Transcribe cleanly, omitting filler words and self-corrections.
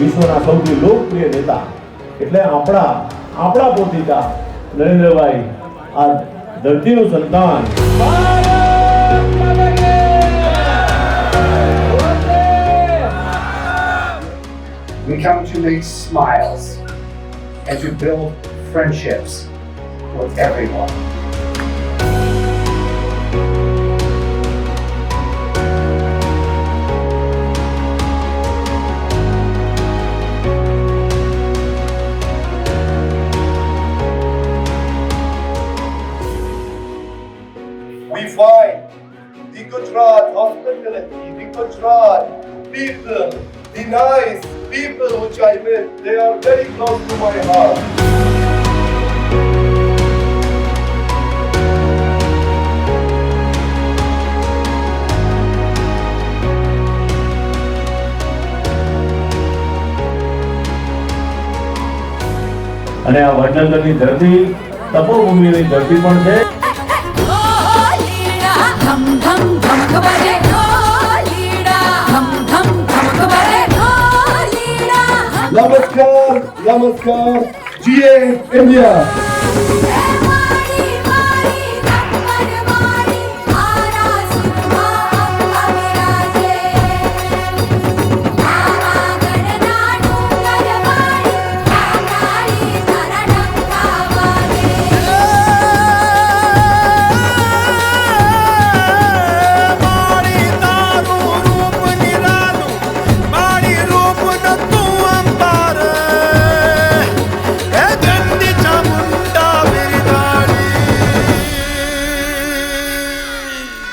વિશ્વના સૌથી લોકપ્રિય નેતા એટલે આપણા પોતીકા નરેન્દ્રભાઈ આ ધરતીનું સંતાન. We come to make smiles and to build friendships with everyone. We find the Gujarat hospitality, the Gujarat people, the nice people which I met, they are very close to my heart. અને આ વડનગરની ધરતી તપોભૂમિની ધરતી પણ છે. Namaskar, Namaskar, GA India.